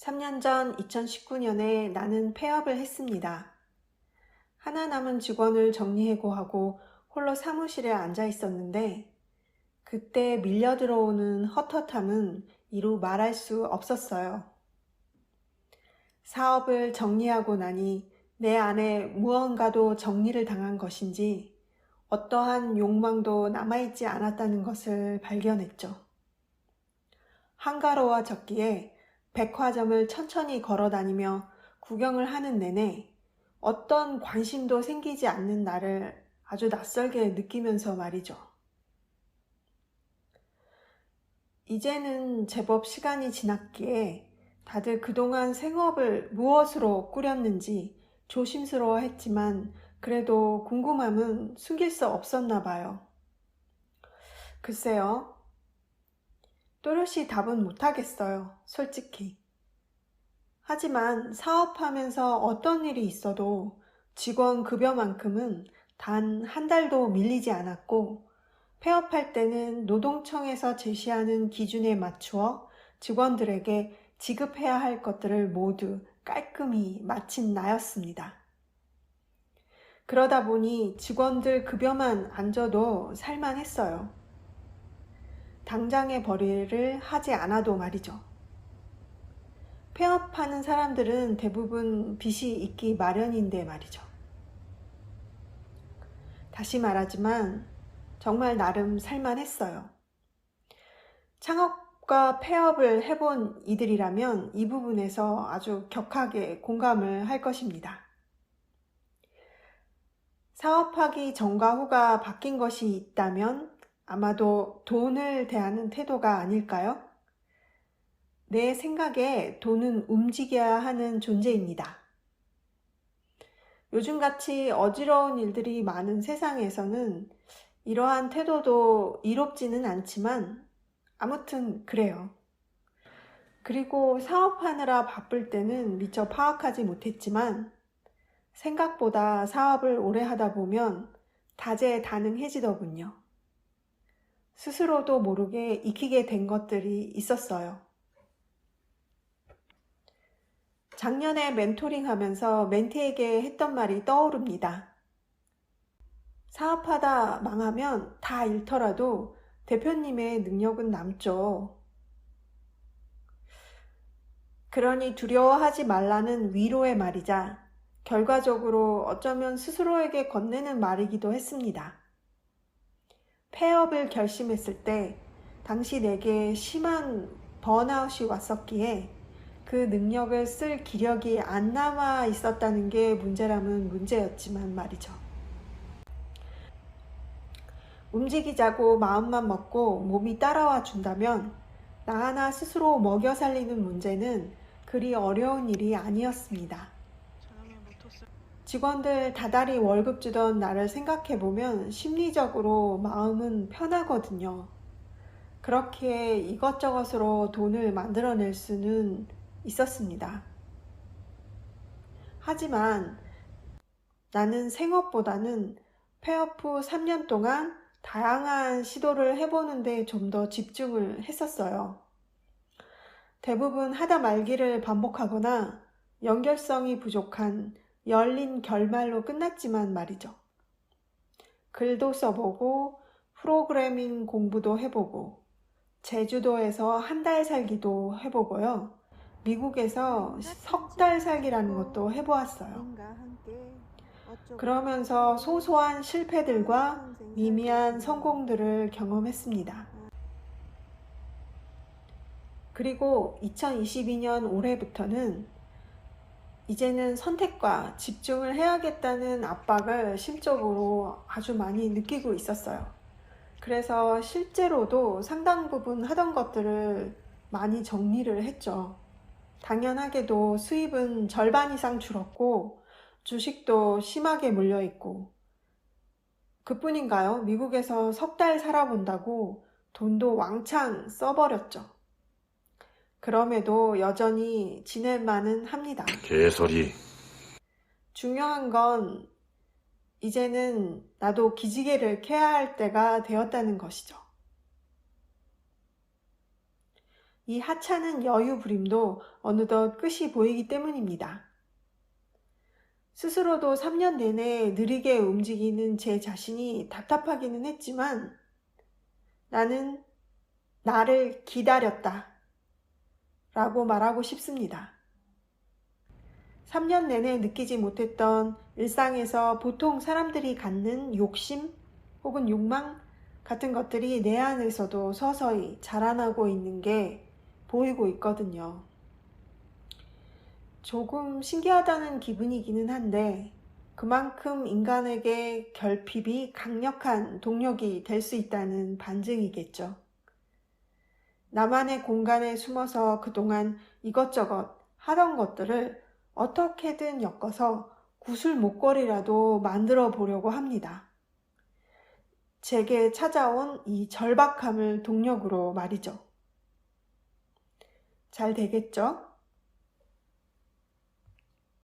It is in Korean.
3년 전 2019년에 나는 폐업을 했습니다. 하나 남은 직원을 정리해고하고 홀로 사무실에 앉아 있었는데 그때 밀려 들어오는 헛헛함은 이루 말할 수 없었어요. 사업을 정리하고 나니 내 안에 무언가도 정리를 당한 것인지 어떠한 욕망도 남아있지 않았다는 것을 발견했죠. 한가로워졌기에 백화점을 천천히 걸어다니며 구경을 하는 내내 어떤 관심도 생기지 않는 나를 아주 낯설게 느끼면서 말이죠. 이제는 제법 시간이 지났기에 다들 그동안 생업을 무엇으로 꾸렸는지 조심스러워 했지만 그래도 궁금함은 숨길 수 없었나 봐요. 글쎄요. 또렷이 답은 못하겠어요, 솔직히. 하지만 사업하면서 어떤 일이 있어도 직원 급여만큼은 단 한 달도 밀리지 않았고 폐업할 때는 노동청에서 제시하는 기준에 맞추어 직원들에게 지급해야 할 것들을 모두 깔끔히 마친 나였습니다. 그러다 보니 직원들 급여만 안 줘도 살만했어요. 당장의 벌이를 하지 않아도 말이죠. 폐업하는 사람들은 대부분 빚이 있기 마련인데 말이죠. 다시 말하지만 정말 나름 살만했어요. 창업과 폐업을 해본 이들이라면 이 부분에서 아주 격하게 공감을 할 것입니다. 사업하기 전과 후가 바뀐 것이 있다면 아마도 돈을 대하는 태도가 아닐까요? 내 생각에 돈은 움직여야 하는 존재입니다. 요즘같이 어지러운 일들이 많은 세상에서는 이러한 태도도 이롭지는 않지만 아무튼 그래요. 그리고 사업하느라 바쁠 때는 미처 파악하지 못했지만 생각보다 사업을 오래 하다 보면 다재다능해지더군요. 스스로도 모르게 익히게 된 것들이 있었어요. 작년에 멘토링 하면서 멘티에게 했던 말이 떠오릅니다. 사업하다 망하면 다 잃더라도 대표님의 능력은 남죠. 그러니 두려워하지 말라는 위로의 말이자 결과적으로 어쩌면 스스로에게 건네는 말이기도 했습니다. 폐업을 결심했을 때 당시 내게 심한 번아웃이 왔었기에 그 능력을 쓸 기력이 안 남아 있었다는 게 문제라면 문제였지만 말이죠. 움직이자고 마음만 먹고 몸이 따라와 준다면 나 하나 스스로 먹여 살리는 문제는 그리 어려운 일이 아니었습니다. 직원들 다달이 월급 주던 나를 생각해보면 심리적으로 마음은 편하거든요. 그렇게 이것저것으로 돈을 만들어낼 수는 있었습니다. 하지만 나는 생업보다는 폐업 후 3년 동안 다양한 시도를 해보는데 좀 더 집중을 했었어요. 대부분 하다 말기를 반복하거나 연결성이 부족한 열린 결말로 끝났지만 말이죠. 글도 써보고 프로그래밍 공부도 해보고 제주도에서 한 달 살기도 해보고요. 미국에서 석 달 살기라는 것도 해보았어요. 그러면서 소소한 실패들과 미미한 성공들을 경험했습니다. 그리고 2022년 올해부터는 이제는 선택과 집중을 해야겠다는 압박을 심적으로 아주 많이 느끼고 있었어요. 그래서 실제로도 상당 부분 하던 것들을 많이 정리를 했죠. 당연하게도 수입은 절반 이상 줄었고 주식도 심하게 물려있고 그뿐인가요? 미국에서 석 달 살아본다고 돈도 왕창 써버렸죠. 그럼에도 여전히 지낼만은 합니다. 개소리. 중요한 건 이제는 나도 기지개를 켜야 할 때가 되었다는 것이죠. 이 하찮은 여유 부림도 어느덧 끝이 보이기 때문입니다. 스스로도 3년 내내 느리게 움직이는 제 자신이 답답하기는 했지만 나는 나를 기다렸다 라고 말하고 싶습니다. 3년 내내 느끼지 못했던 일상에서 보통 사람들이 갖는 욕심 혹은 욕망 같은 것들이 내 안에서도 서서히 자라나고 있는 게 보이고 있거든요. 조금 신기하다는 기분이기는 한데 그만큼 인간에게 결핍이 강력한 동력이 될 수 있다는 반증이겠죠. 나만의 공간에 숨어서 그동안 이것저것 하던 것들을 어떻게든 엮어서 구슬 목걸이라도 만들어 보려고 합니다. 제게 찾아온 이 절박함을 동력으로 말이죠. 잘 되겠죠?